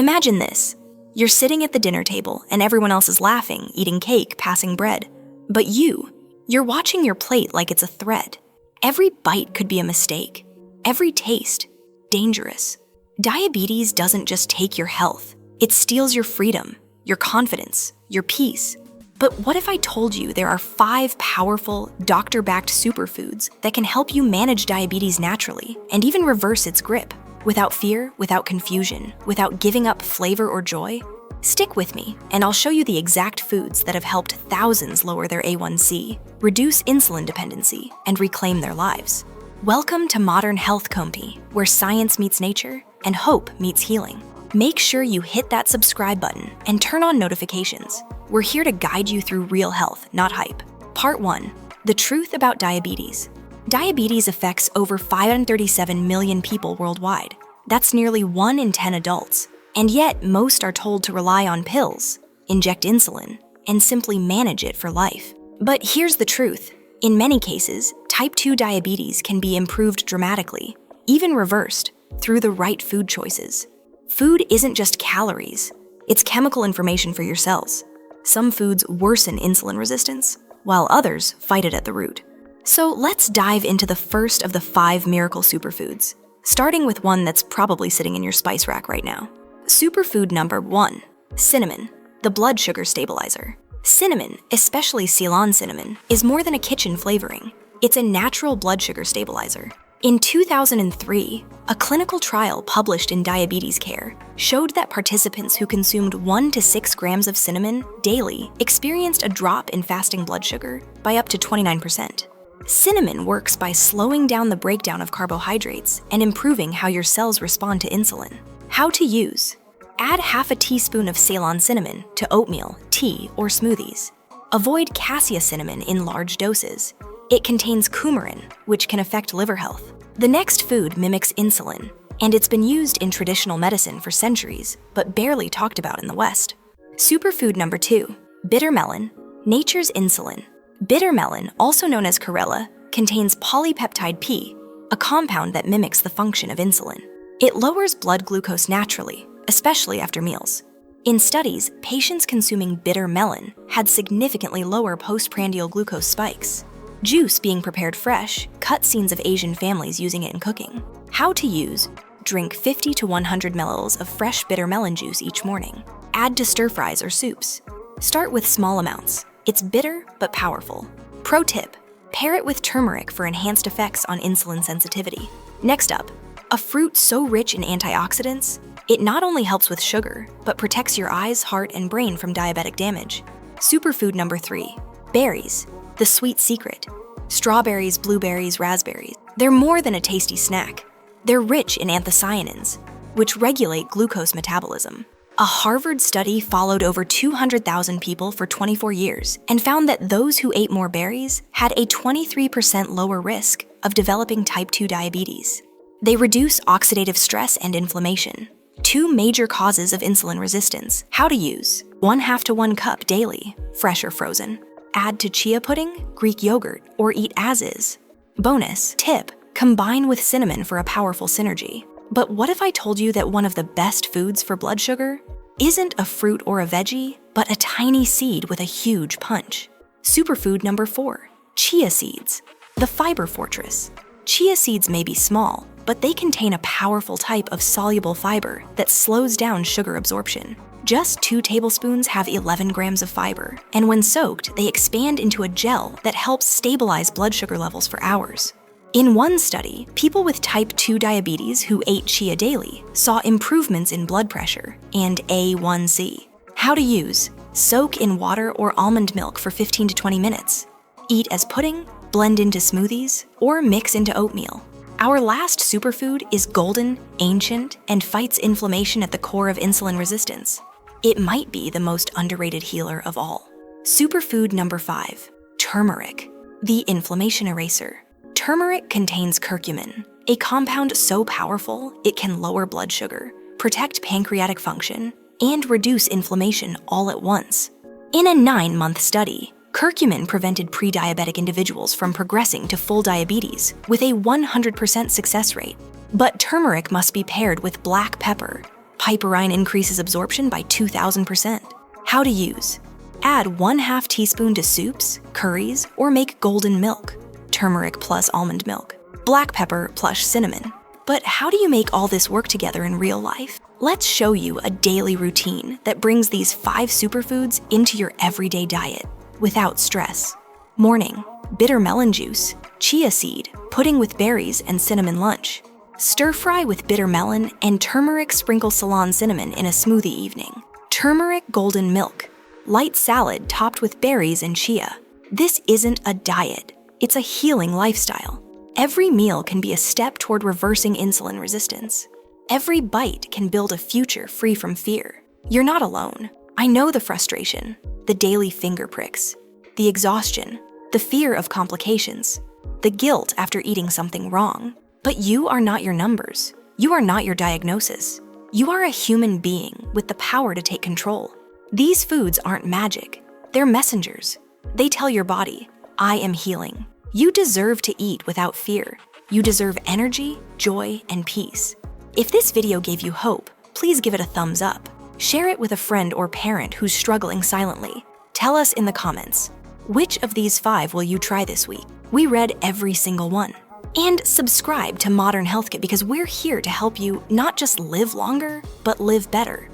Imagine this. You're sitting at the dinner table and everyone else is laughing, eating cake, passing bread. But you're watching your plate like it's a thread. Every bite could be a mistake. Every taste, dangerous. Diabetes doesn't just take your health. It steals your freedom, your confidence, your peace. But what if I told you there are 5 powerful, doctor-backed superfoods that can help you manage diabetes naturally and even reverse its grip? Without fear, without confusion, without giving up flavor or joy? Stick with me, and I'll show you the exact foods that have helped thousands lower their A1C, reduce insulin dependency, and reclaim their lives. Welcome to Modern Health Company, where science meets nature and hope meets healing. Make sure you hit that subscribe button and turn on notifications. We're here to guide you through real health, not hype. Part 1. The truth about diabetes. Diabetes affects over 537 million people worldwide. That's nearly 1 in 10 adults. And yet, most are told to rely on pills, inject insulin, and simply manage it for life. But here's the truth. In many cases, type 2 diabetes can be improved dramatically, even reversed, through the right food choices. Food isn't just calories. It's chemical information for your cells. Some foods worsen insulin resistance, while others fight it at the root. So let's dive into the first of the 5 miracle superfoods, starting with one that's probably sitting in your spice rack right now. Superfood number 1, cinnamon, the blood sugar stabilizer. Cinnamon, especially Ceylon cinnamon, is more than a kitchen flavoring. It's a natural blood sugar stabilizer. In 2003, a clinical trial published in Diabetes Care showed that participants who consumed 1 to 6 grams of cinnamon daily experienced a drop in fasting blood sugar by up to 29%. Cinnamon works by slowing down the breakdown of carbohydrates and improving how your cells respond to insulin. How to use. Add half a teaspoon of Ceylon cinnamon to oatmeal, tea, or smoothies. Avoid cassia cinnamon in large doses. It contains coumarin, which can affect liver health. The next food mimics insulin, and it's been used in traditional medicine for centuries, but barely talked about in the West. Superfood number 2, bitter melon, nature's insulin. Bitter melon, also known as chlorella, contains polypeptide P, a compound that mimics the function of insulin. It lowers blood glucose naturally, especially after meals. In studies, patients consuming bitter melon had significantly lower postprandial glucose spikes. Juice being prepared fresh, cut scenes of Asian families using it in cooking. How to use. Drink 50 to 100 milliliters of fresh bitter melon juice each morning. Add to stir-fries or soups. Start with small amounts. It's bitter but powerful. Pro tip, pair it with turmeric for enhanced effects on insulin sensitivity. Next up, a fruit so rich in antioxidants, it not only helps with sugar, but protects your eyes, heart, and brain from diabetic damage. Superfood number 3, berries. The sweet secret. Strawberries, blueberries, raspberries. They're more than a tasty snack. They're rich in anthocyanins, which regulate glucose metabolism. A Harvard study followed over 200,000 people for 24 years and found that those who ate more berries had a 23% lower risk of developing type 2 diabetes. They reduce oxidative stress and inflammation, 2 major causes of insulin resistance. How to use. 1/2 to 1 cup daily, fresh or frozen. Add to chia pudding, Greek yogurt, or eat as is. Bonus tip, combine with cinnamon for a powerful synergy. But what if I told you that one of the best foods for blood sugar isn't a fruit or a veggie, but a tiny seed with a huge punch? Superfood number 4, chia seeds, the fiber fortress. Chia seeds may be small, but they contain a powerful type of soluble fiber that slows down sugar absorption. Just 2 tablespoons have 11 grams of fiber, and when soaked, they expand into a gel that helps stabilize blood sugar levels for hours. In one study, people with type 2 diabetes who ate chia daily saw improvements in blood pressure and A1C. How to use. Soak in water or almond milk for 15 to 20 minutes. Eat as pudding, blend into smoothies, or mix into oatmeal. Our last superfood is golden, ancient, and fights inflammation at the core of insulin resistance. It might be the most underrated healer of all. Superfood number 5, turmeric, the inflammation eraser. Turmeric contains curcumin, a compound so powerful it can lower blood sugar, protect pancreatic function, and reduce inflammation all at once. In a 9-month study, curcumin prevented pre-diabetic individuals from progressing to full diabetes with a 100% success rate. But turmeric must be paired with black pepper, Piperine increases absorption by 2,000%. How to use. Add 1/2 teaspoon to soups, curries, or make golden milk. Turmeric plus almond milk. Black pepper plus cinnamon. But how do you make all this work together in real life? Let's show you a daily routine that brings these 5 superfoods into your everyday diet without stress. Morning, bitter melon juice, chia seed, pudding with berries and cinnamon lunch. Stir fry with bitter melon and turmeric sprinkle Ceylon cinnamon in a smoothie evening. Turmeric golden milk. Light salad topped with berries and chia. This isn't a diet, it's a healing lifestyle. Every meal can be a step toward reversing insulin resistance. Every bite can build a future free from fear. You're not alone. I know the frustration, the daily finger pricks, the exhaustion, the fear of complications, the guilt after eating something wrong. But you are not your numbers. You are not your diagnosis. You are a human being with the power to take control. These foods aren't magic. They're messengers. They tell your body, I am healing. You deserve to eat without fear. You deserve energy, joy, and peace. If this video gave you hope, please give it a thumbs up. Share it with a friend or parent who's struggling silently. Tell us in the comments, which of these 5 will you try this week? We read every single one. And subscribe to Modern Health Kit because we're here to help you not just live longer, but live better.